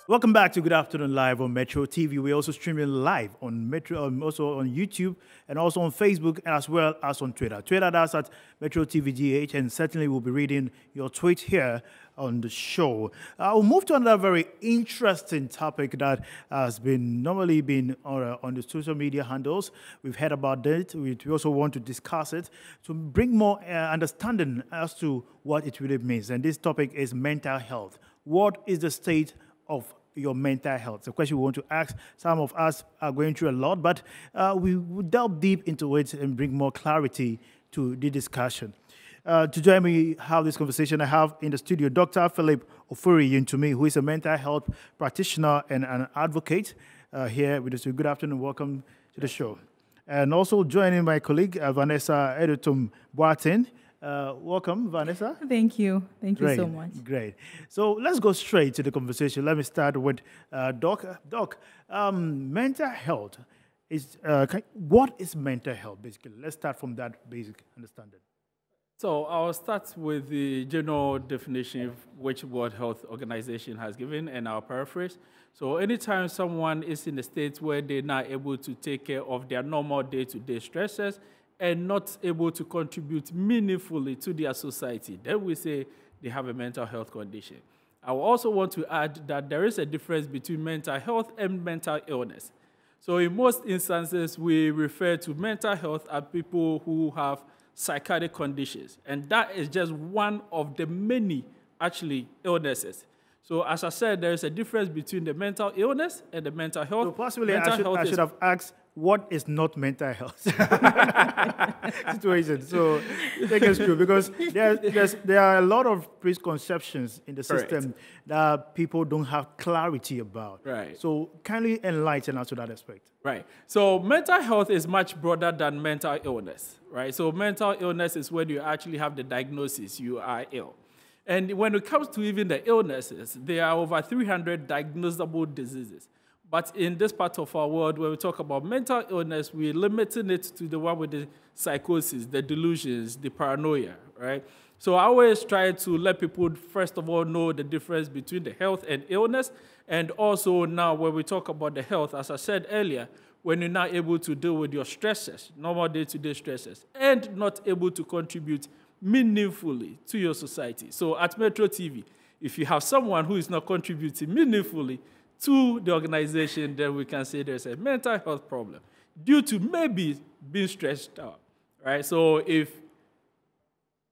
Welcome back to Good Afternoon Live on Metro TV. We're also streaming live on Metro, also on YouTube, and also on Facebook, as well as on Twitter. Twitter, that's at Metro TV GH, and certainly we'll be reading your tweet here on the show. We'll move to another very interesting topic that has normally been on the social media handles. We've heard about it. We also want to discuss it to bring more understanding as to what it really means. And this topic is mental health. What is the state of your mental health? It's a question we want to ask. Some of us are going through a lot, but we will delve deep into it and bring more clarity to the discussion. To join me have this conversation, I have in the studio Dr. Philip Ofori Yentumi, who is a mental health practitioner and an advocate here with us. Good afternoon, welcome to the show. And also joining my colleague, Vanessa Boateng. Welcome, Vanessa. Thank you. Thank you so much. Great. So let's go straight to the conversation. Let me start with Doc. Doc, mental health is, what is mental health, basically? Let's start from that basic understanding. So I'll start with the general definition which World Health Organization has given, and I'll paraphrase. So anytime someone is in a state where they're not able to take care of their normal day-to-day stresses and not able to contribute meaningfully to their society, then we say they have a mental health condition. I also want to add that there is a difference between mental health and mental illness. So in most instances, we refer to mental health as people who have psychotic conditions, and that is just one of the many, actually, illnesses. So as I said, there is a difference between the mental illness and the mental health. So possibly I should have asked, what is not mental health situation? So take us through, because there are a lot of preconceptions in the system that people don't have clarity about. Right. So kindly enlighten us to that aspect. Right. So mental health is much broader than mental illness, right? So mental illness is when you actually have the diagnosis, you are ill. And when it comes to even the illnesses, there are over 300 diagnosable diseases. But in this part of our world, when we talk about mental illness, we're limiting it to the one with the psychosis, the delusions, the paranoia, right? So I always try to let people, first of all, know the difference between the health and illness. And also now when we talk about the health, as I said earlier, when you're not able to deal with your stresses, normal day-to-day stresses, and not able to contribute meaningfully to your society. So at Metro TV, if you have someone who is not contributing meaningfully to the organization, then we can say there's a mental health problem due to maybe being stressed out, right? So if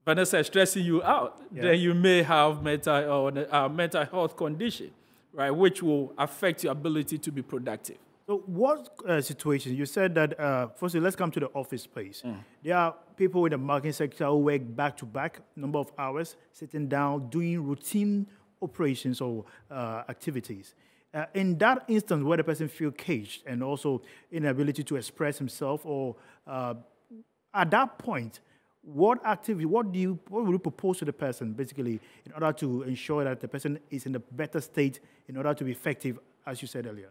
Vanessa is stressing you out, then you may have mental health condition, right, which will affect your ability to be productive. So what situation? You said that, firstly, let's come to the office space. There are people in the marketing sector who work back-to-back, number of hours, sitting down, doing routine operations or activities. In that instance where the person feels caged and also inability to express himself, or at that point, what would you propose to the person, basically, in order to ensure that the person is in a better state in order to be effective, as you said earlier?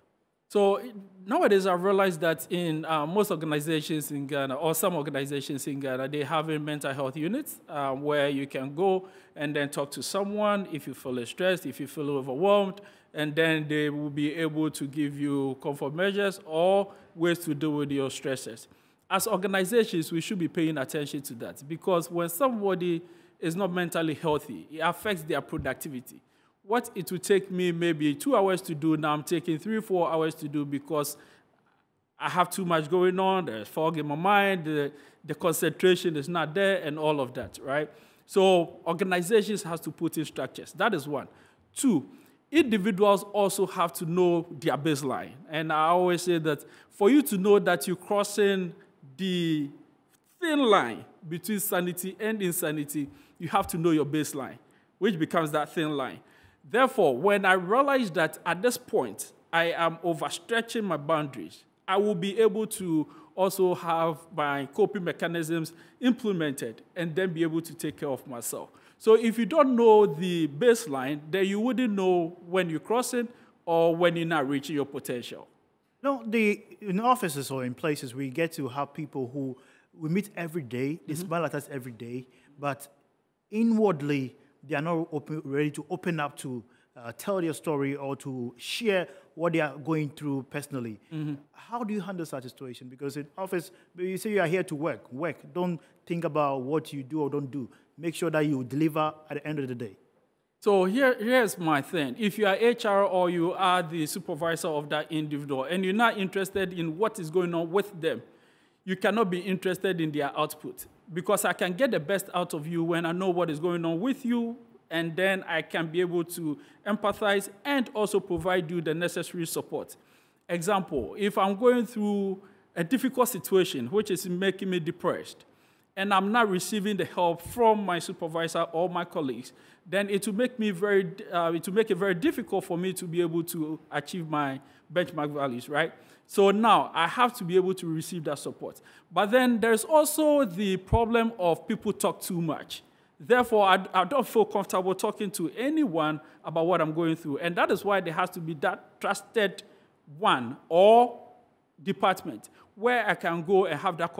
So nowadays, I've realized that in most organizations in Ghana, or some organizations in Ghana, they have a mental health units where you can go and then talk to someone if you feel stressed, if you feel overwhelmed, and then they will be able to give you comfort measures or ways to deal with your stresses. As organizations, we should be paying attention to that, because when somebody is not mentally healthy, it affects their productivity. What it would take me maybe 2 hours to do, now I'm taking 3 or 4 hours to do because I have too much going on, there's fog in my mind, the concentration is not there, and all of that, right? So organizations have to put in structures. That is one. 2, individuals also have to know their baseline. And I always say that for you to know that you're crossing the thin line between sanity and insanity, you have to know your baseline, which becomes that thin line. Therefore, when I realize that at this point, I am overstretching my boundaries, I will be able to also have my coping mechanisms implemented and then be able to take care of myself. So if you don't know the baseline, then you wouldn't know when you're crossing or when you're not reaching your potential. No, in offices or in places, we get to have people who we meet every day, they smile at us every day, but inwardly, they are not ready to open up to tell their story or to share what they are going through personally. How do you handle such a situation? Because in office, you say you are here to work. Don't think about what you do or don't do. Make sure that you deliver at the end of the day. So here's my thing. If you are HR or you are the supervisor of that individual and you're not interested in what is going on with them, you cannot be interested in their output. Because I can get the best out of you when I know what is going on with you, and then I can be able to empathize and also provide you the necessary support. Example, if I'm going through a difficult situation, which is making me depressed, and I'm not receiving the help from my supervisor or my colleagues, then it will make it very difficult for me to be able to achieve my benchmark values, right? So now I have to be able to receive that support. But then there's also the problem of people talk too much. Therefore, I don't feel comfortable talking to anyone about what I'm going through. And that is why there has to be that trusted one or department where I can go and have that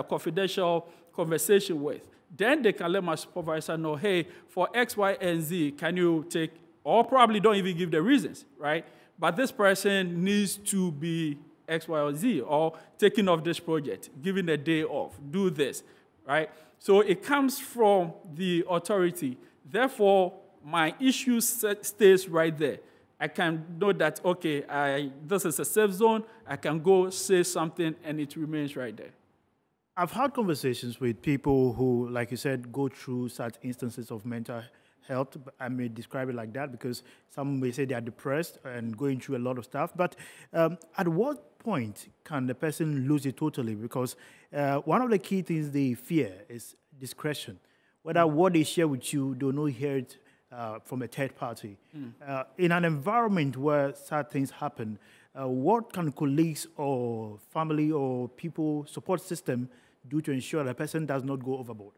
confidential conversation with. Then they can let my supervisor know, hey, for X, Y, and Z, can you take, or probably don't even give the reasons, right? But this person needs to be X, Y, or Z, or taking off this project, giving a day off, do this, right? So it comes from the authority. Therefore, my issue stays right there. I can know that, okay, this is a safe zone. I can go say something, and it remains right there. I've had conversations with people who, like you said, go through such instances of mental health. I may describe it like that because some may say they are depressed and going through a lot of stuff. But at what point can the person lose it totally? Because one of the key things they fear is discretion. Whether what they share with you, they will not hear it from a third party. In an environment where such things happen, what can colleagues or family or people support system do to ensure the person does not go overboard?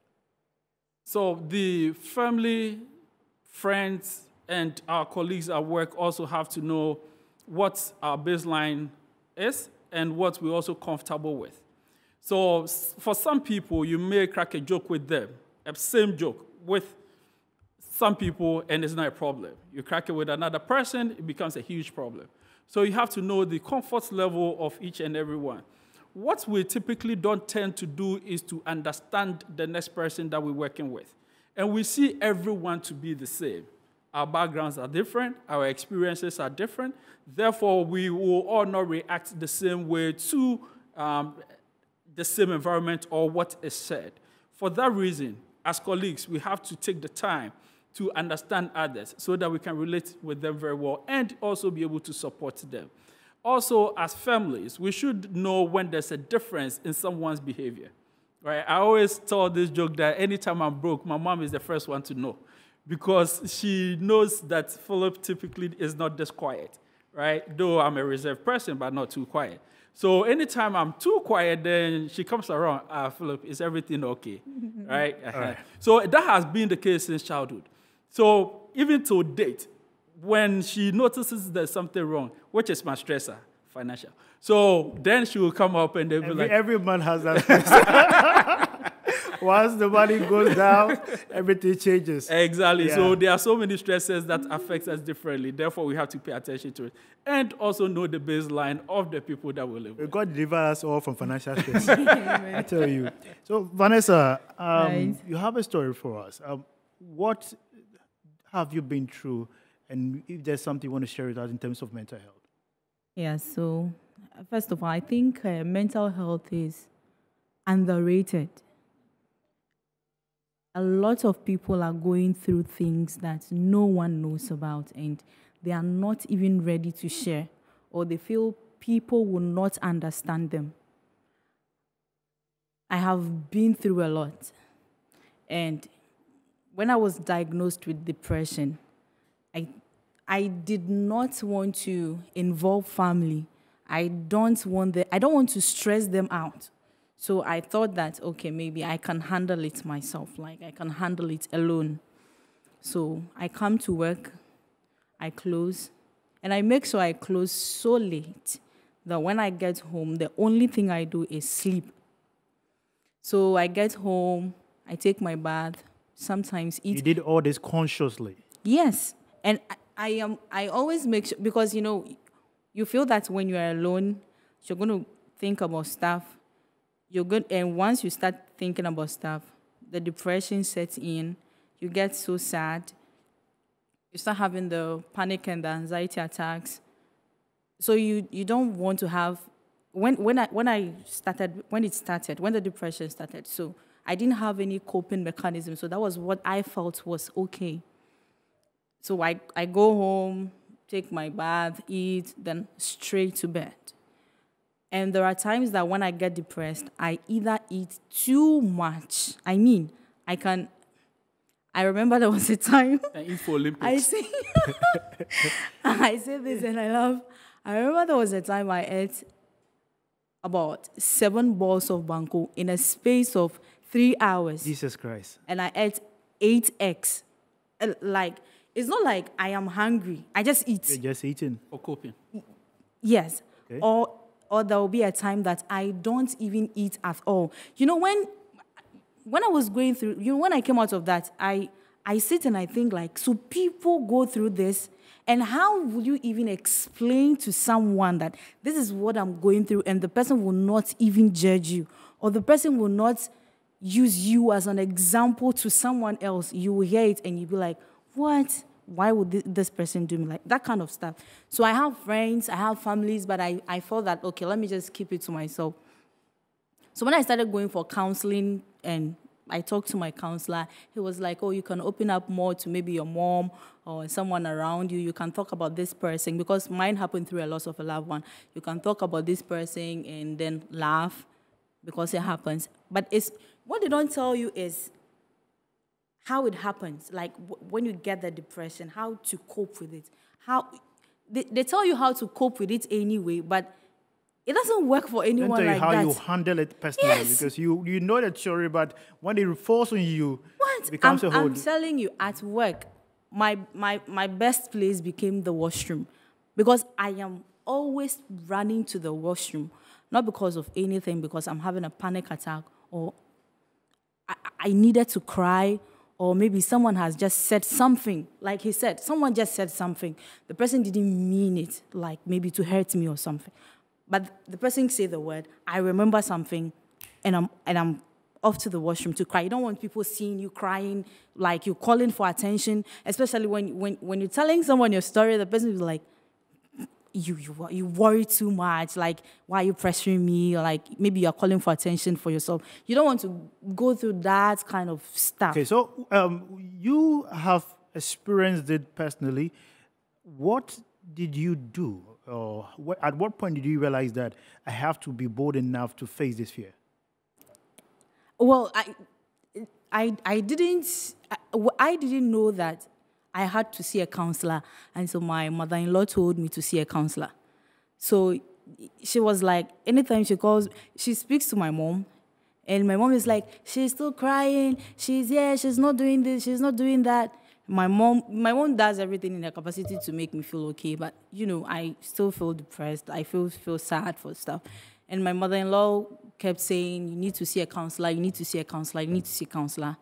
So the family, friends, and our colleagues at work also have to know what our baseline is and what we're also comfortable with. So for some people, you may crack a joke with them, a same joke with some people, and it's not a problem. You crack it with another person, it becomes a huge problem. So you have to know the comfort level of each and every one. What we typically don't tend to do is to understand the next person that we're working with. And we see everyone to be the same. Our backgrounds are different, our experiences are different. Therefore, we will all not react the same way to the same environment or what is said. For that reason, as colleagues, we have to take the time to understand others so that we can relate with them very well and also be able to support them. Also, as families, we should know when there's a difference in someone's behavior. Right? I always tell this joke that anytime I'm broke, my mom is the first one to know because she knows that Philip typically is not this quiet, right? Though I'm a reserved person, but not too quiet. So anytime I'm too quiet, then she comes around, Philip, is everything okay? Right? Right? So that has been the case since childhood. So even to date, when she notices there's something wrong, which is my stressor, financial. So then she will come up and they'll be like... Every man has that stressor. Once the money goes down, everything changes. Exactly. Yeah. So there are so many stresses that affect us differently. Therefore, we have to pay attention to it. And also know the baseline of the people that we live with. God deliver us all from financial stress. I tell you. So, Vanessa, Right. you have a story for us. What have you been through? And if there's something you want to share with us in terms of mental health? Yeah, so first of all, I think mental health is underrated. A lot of people are going through things that no one knows about and they are not even ready to share, or they feel people will not understand them. I have been through a lot. And when I was diagnosed with depression, I did not want to involve family. I don't want to stress them out. So I thought that, okay, maybe I can handle it myself, like I can handle it alone. So I come to work, I close, and I make sure I close so late that when I get home, the only thing I do is sleep. So I get home, I take my bath, sometimes eat. You did all this consciously? Yes, and I always make sure, because, you know, you feel that when you're alone, you're going to think about stuff. And once you start thinking about stuff, the depression sets in. You get so sad. You start having the panic and the anxiety attacks. So you don't want to have, when the depression started, so I didn't have any coping mechanism. So that was what I felt was okay. So I go home, take my bath, eat, then straight to bed. And there are times that when I get depressed, I either eat too much. I remember there was a time. And eat for Olympics. I say this and I laugh. I remember there was a time I ate about 7 balls of banku in a space of 3 hours. Jesus Christ. And I ate 8 eggs. Like, it's not like I am hungry. I just eat. You're just eating. For coping. Yes. Okay. Or there will be a time that I don't even eat at all. You know, when I was going through, you know, when I came out of that, I sit and I think, like, so people go through this, and how would you even explain to someone that this is what I'm going through, and the person will not even judge you, or the person will not use you as an example to someone else? You will hear it and you'll be like, what? Why would this person do me like that kind of stuff? So I have friends, I have families, but I felt that, okay, let me just keep it to myself. So when I started going for counseling and I talked to my counselor, he was like, oh, you can open up more to maybe your mom or someone around you. You can talk about this person, because mine happened through a loss of a loved one. You can talk about this person and then laugh because it happens. But what they don't tell you is how it happens, like when you get the depression, how to cope with it. They tell you how to cope with it anyway, but it doesn't work for anyone like that. They tell you how you handle it personally, Yes. because you know the theory, but when it falls on you, it becomes a whole... I'm telling you, at work, my best place became the washroom, because I am always running to the washroom, not because of anything, because I'm having a panic attack, or I needed to cry, or maybe someone has just said something. Like he said, someone just said something. The person didn't mean it, like maybe to hurt me or something. But the person said the word, I remember something, and I'm off to the washroom to cry. You don't want people seeing you crying, like you're calling for attention, especially when you're telling someone your story, the person is like, you worry too much, like, why are you pressuring me? Or like, maybe you're calling for attention for yourself. You don't want to go through that kind of stuff. Okay, so you have experienced it personally. What did you do? Or at what point did you realize that I have to be bold enough to face this fear? Well, I didn't know that I had to see a counselor, and so my mother-in-law told me to see a counselor. So she was like, anytime she calls, she speaks to my mom, and my mom is like, she's still crying, she's not doing this, she's not doing that. My mom does everything in her capacity to make me feel okay, but, you know, I still feel depressed. I feel sad for stuff. And my mother-in-law kept saying, you need to see a counselor, you need to see a counselor, you need to see a counselor.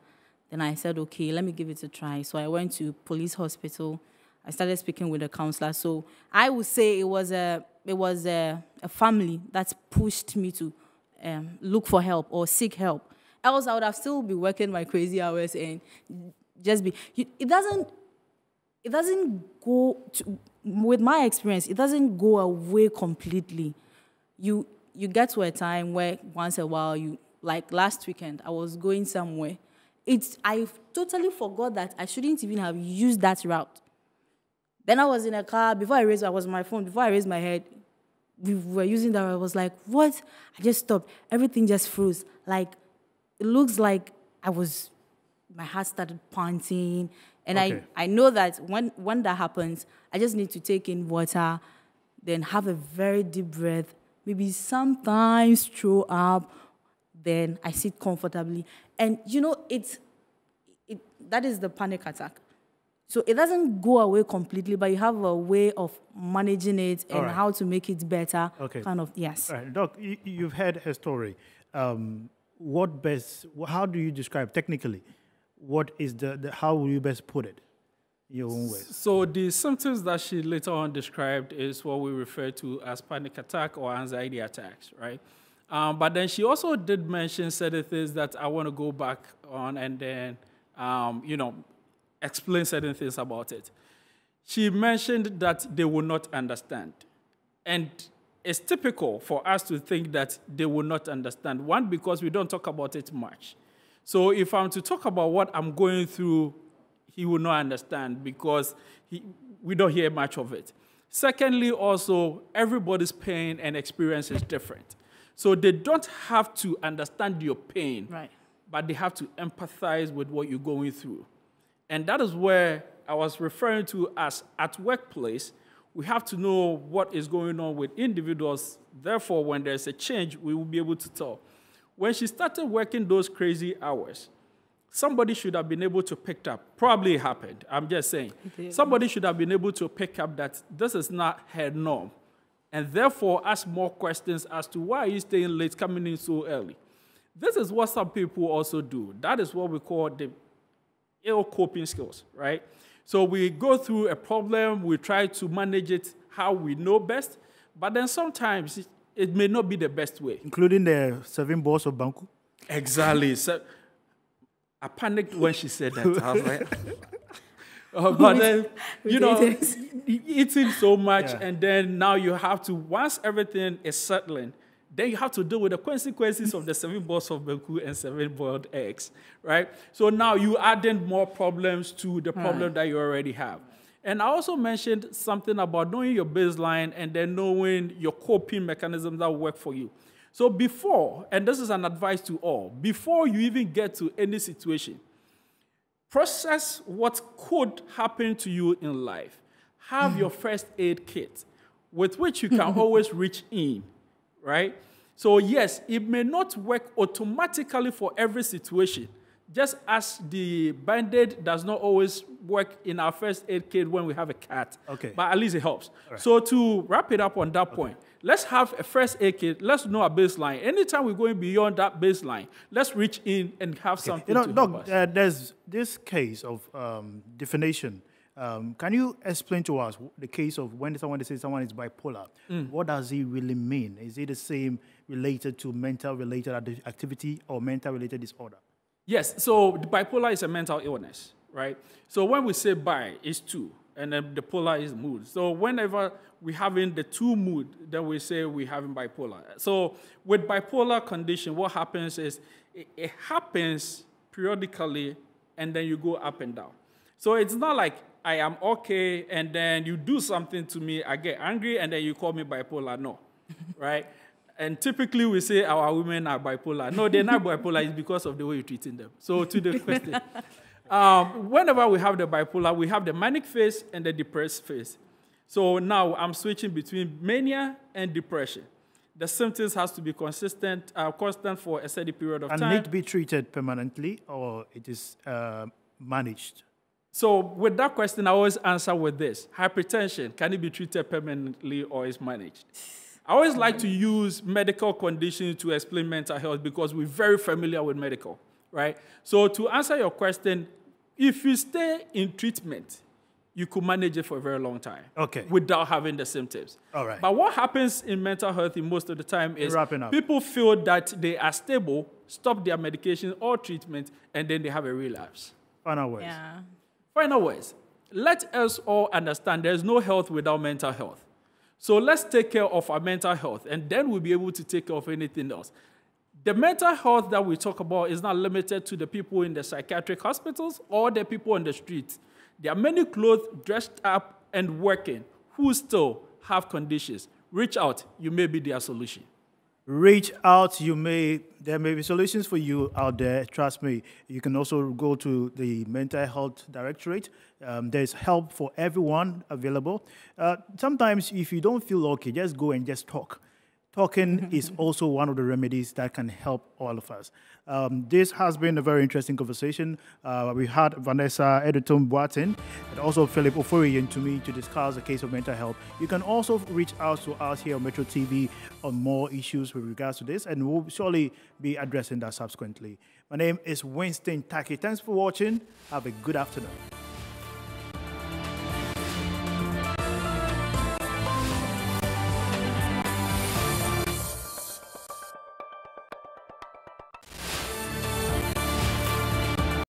Then I said, okay, let me give it a try. So I went to police hospital. I started speaking with a counselor. So I would say it was a family that pushed me to look for help or seek help. Else I would have still been working my crazy hours and just be. It doesn't go to, with my experience, it doesn't go away completely. You get to a time where once a while like last weekend, I was going somewhere. I totally forgot that I shouldn't even have used that route. Then I was in a car, I was on my phone, before I raised my head, we were using that, I was like, what? I just stopped. Everything just froze. Like, it looks like my heart started pounding. And okay. I know that when that happens, I just need to take in water, then have a very deep breath, maybe sometimes throw up, then I sit comfortably. And, you know, that is the panic attack. So it doesn't go away completely, but you have a way of managing it and how to make it better. Okay. Kind of, yes. All right. Doc, you've heard her story. How do you describe technically? What is how will you best put it? in your own words? So the symptoms that she later on described is what we refer to as panic attack or anxiety attacks, right? But then she also did mention certain things that I want to go back on and then, explain certain things about it. She mentioned that they will not understand. And it's typical for us to think that they will not understand. One, because we don't talk about it much. So if I'm to talk about what I'm going through, he will not understand because we don't hear much of it. Secondly, also, everybody's pain and experience is different. So they don't have to understand your pain, Right. but they have to empathize with what you're going through. And that is where I was referring to as at workplace, we have to know what is going on with individuals. Therefore, when there's a change, we will be able to tell. When she started working those crazy hours, somebody should have been able to pick up. Probably it happened. I'm just saying. Somebody should have been able to pick up that this is not her norm. And therefore ask more questions as to why are you staying late, coming in so early. This is what some people also do. That is what we call the ill coping skills, right? So we go through a problem, we try to manage it how we know best, but then sometimes it may not be the best way. Including the 7 balls of Banku? Exactly. So I panicked when she said that. I was like, but then, eating so much, and then now you have to, once everything is settling, then you have to deal with the consequences of the 7 balls of Banku and 7 boiled eggs, right? So now you adding more problems to the problem that you already have. And I also mentioned something about knowing your baseline and then knowing your coping mechanisms that work for you. So before, and this is an advice to all, before you even get to any situation, process what could happen to you in life. Have your first aid kit with which you can always reach in, right? So yes, it may not work automatically for every situation, just as the Band-Aid does not always work in our first aid kit when we have a cat, but at least it helps. Right. So to wrap it up on that point, let's have a first aid kit. Let's know a baseline. Anytime we're going beyond that baseline, let's reach in and have something to help us. There's this case of definition. Can you explain to us the case of when someone says someone is bipolar? What does it really mean? Is it the same related to mental-related activity or mental-related disorder? Yes, so the bipolar is a mental illness, right? So when we say bi, it's 2, and then the polar is mood. So whenever we're having the 2 mood, then we say we're having bipolar. So with bipolar condition, what happens is it happens periodically, and then you go up and down. So it's not like I am okay, and then you do something to me, I get angry, and then you call me bipolar. No, right? And typically we say our women are bipolar. No, they're not bipolar. It's because of the way you're treating them. So to the question, whenever we have the bipolar, we have the manic phase and the depressed phase. So now I'm switching between mania and depression. The symptoms has to be constant for a steady period of time. And need to be treated permanently, or it is managed? So with that question, I always answer with this. Hypertension, can it be treated permanently or is managed? I always like to use medical conditions to explain mental health because we're very familiar with medical, right? So to answer your question, if you stay in treatment, you could manage it for a very long time without having the symptoms. All right. But what happens in mental health most of the time is people feel that they are stable, stop their medication or treatment, and then they have a relapse. Final words. Yeah. Final words. Let us all understand there's no health without mental health. So let's take care of our mental health, and then we'll be able to take care of anything else. The mental health that we talk about is not limited to the people in the psychiatric hospitals or the people on the streets. There are many clothes, dressed up, and working who still have conditions. Reach out. You may be their solution. Reach out. There may be solutions for you out there. Trust me. You can also go to the Mental Health Directorate. There's help for everyone available. Sometimes if you don't feel okay, just go and just talk. Talking is also one of the remedies that can help all of us. This has been a very interesting conversation. We had Vanessa Boateng and also Philip Ofori Yentumi to discuss the case of mental health. You can also reach out to us here on Metro TV on more issues with regards to this, and we'll surely be addressing that subsequently. My name is Winston Tackie. Thanks for watching. Have a good afternoon.